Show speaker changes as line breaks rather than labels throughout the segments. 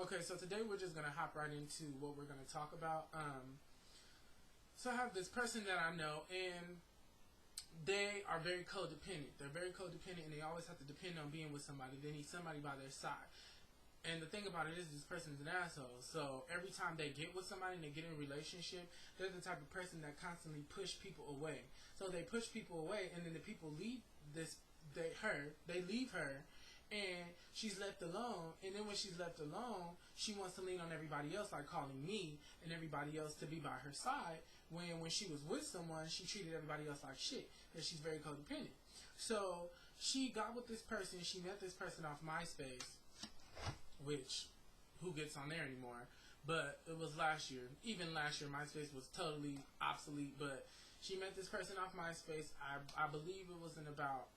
Okay, so today we're just gonna hop right into what we're gonna talk about. So I have this person that I know, and they are very codependent. They're very codependent, and they always have to depend on being with somebody. They need somebody by their side. And the thing about it is, this person's an asshole. So every time they get with somebody and they get in a relationship, they're the type of person that constantly push people away. So they push people away, and then the people leave they leave her, and she's left alone. And then when she's left alone, she wants to lean on everybody else, like calling me and everybody else to be by her side. When she was with someone, she treated everybody else like shit, because she's very codependent. So she got with this person. She met this person off Myspace, which, who gets on there anymore? But it was last year. Even last year, MySpace was totally obsolete. But she met this person off MySpace. I believe it was in about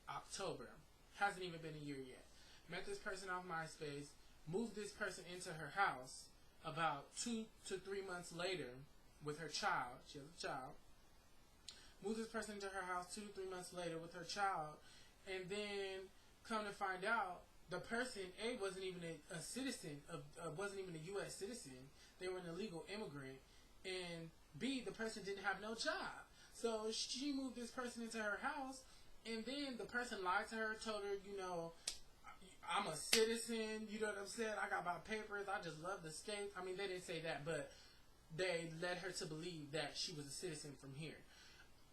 October. Hasn't even been a year yet. Met this person off MySpace. Moved this person into her house about 2 to 3 months later with her child. She has a child. Moved this person into her house 2 to 3 months later with her child. And then come to find out, the person, A, wasn't even a citizen, wasn't even a U.S. citizen. They were an illegal immigrant. And B, the person didn't have no job. So she moved this person into her house, and then the person lied to her, told her, I'm a citizen, you know what I'm saying? I got my papers, I just love the state. I mean, they didn't say that, but they led her to believe that she was a citizen from here.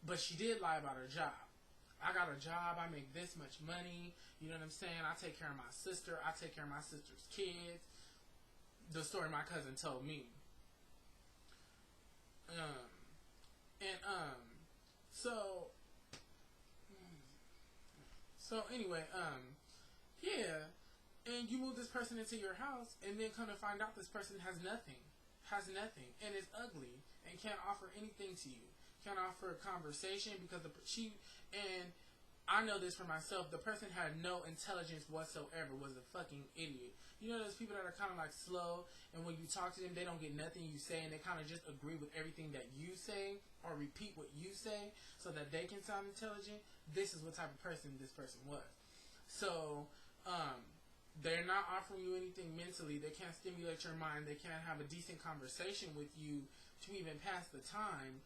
But she did lie about her job. I got a job, I make this much money, you know what I'm saying? I take care of my sister, I take care of my sister's kids. The story my cousin told me. So anyway, yeah, and you move this person into your house, and then come to find out this person has nothing, and is ugly, and can't offer anything to you. Can't offer a conversation, because and I know this for myself, the person had no intelligence whatsoever, was a fucking idiot. You know those people that are kind of like slow, and when you talk to them, they don't get nothing you say, and they kind of just agree with everything that you say, or repeat what you say, so that they can sound intelligent? This is what type of person this person was. So, they're not offering you anything mentally. They can't stimulate your mind. They can't have a decent conversation with you to even pass the time.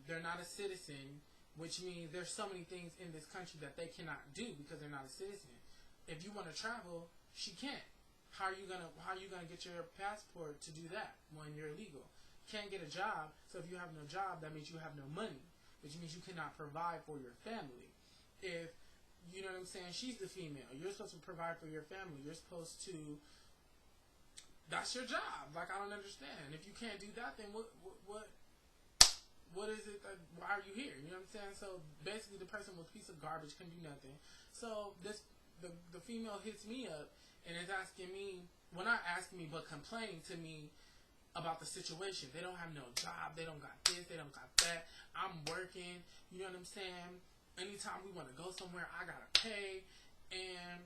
They're not a citizen, which means there's so many things in this country that they cannot do because they're not a citizen. If you want to travel, she can't. How are you gonna get your passport to do that when you're illegal? Can't get a job, so if you have no job, that means you have no money, which means you cannot provide for your family. If, you know what I'm saying, she's the female, you're supposed to provide for your family. You're supposed to, that's your job. Like, I don't understand. If you can't do that, then what is it that, why are you here? You know what I'm saying? So basically the person was a piece of garbage, couldn't do nothing. So the female hits me up and is asking me, well, not asking me, but complaining to me about the situation. They don't have no job, they don't got this, they don't got that. I'm working, you know what I'm saying? Anytime we want to go somewhere, I gotta pay. And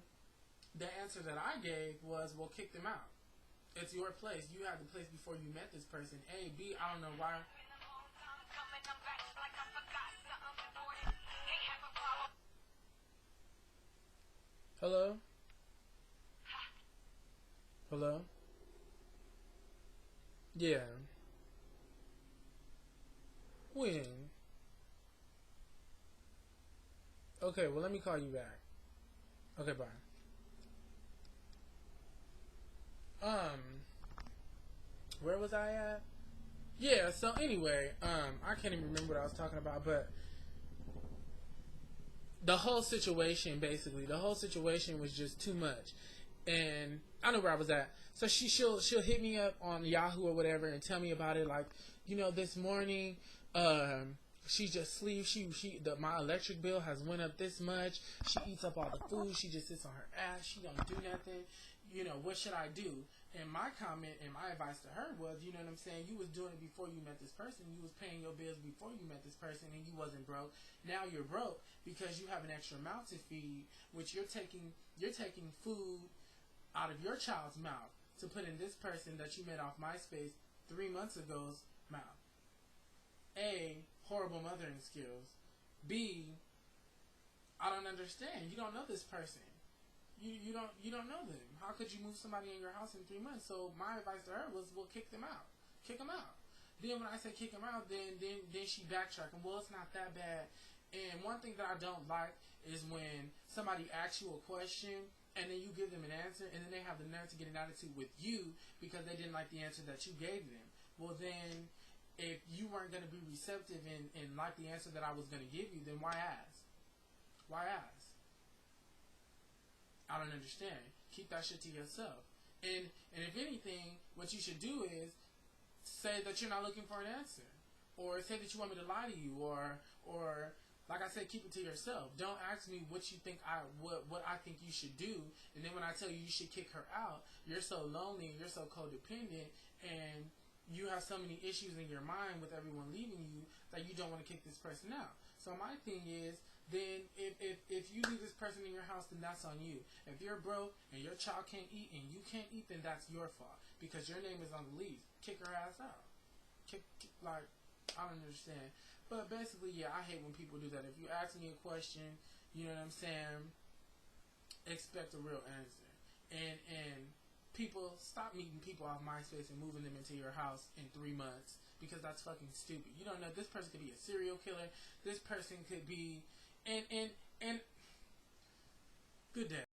the answer that I gave was, well, kick them out. It's your place. You had the place before you met this person. A, B, I don't know why. Hello? Hello? Yeah. When? Okay, well, let me call you back. Okay, bye. Where was I at? Yeah, so anyway, I can't even remember what I was talking about, but the whole situation was just too much. And I know where I was at. So she'll hit me up on Yahoo or whatever and tell me about it. Like, this morning, she just sleeps. My electric bill has went up this much. She eats up all the food. She just sits on her ass. She don't do nothing. What should I do? And my comment and my advice to her was, you know what I'm saying? You was doing it before you met this person. You was paying your bills before you met this person, and you wasn't broke. Now you're broke because you have an extra mouth to feed, which you're taking food out of your child's mouth to put in this person that you met off MySpace 3 months ago's mouth. A, horrible mothering skills. B, I don't understand. You don't know this person. you don't know them. How could you move somebody in your house in 3 months? So my advice to her was, well, kick them out. Kick them out. Then when I say kick them out, then she backtracked. And, well, it's not that bad. And one thing that I don't like is when somebody asks you a question and then you give them an answer and then they have the nerve to get an attitude with you because they didn't like the answer that you gave them. Well, then if you weren't going to be receptive and like the answer that I was going to give you, then why ask? Why ask? I don't understand. Keep that shit to yourself. And if anything, what you should do is say that you're not looking for an answer, or say that you want me to lie to you, or like I said, keep it to yourself. Don't ask me what you think what I think you should do, and then when I tell you you should kick her out, you're so lonely and you're so codependent, and you have so many issues in your mind with everyone leaving you that you don't want to kick this person out. So my thing is, then if you leave this person in your house, then that's on you. If you're broke and your child can't eat and you can't eat, then that's your fault because your name is on the lease. Kick her ass out. Like, I don't understand. But basically, yeah, I hate when people do that. If you ask me a question, you know what I'm saying, expect a real answer. And people, stop meeting people off Myspace and moving them into your house in 3 months because that's fucking stupid. You don't know, this person could be a serial killer. This person could be, and good day.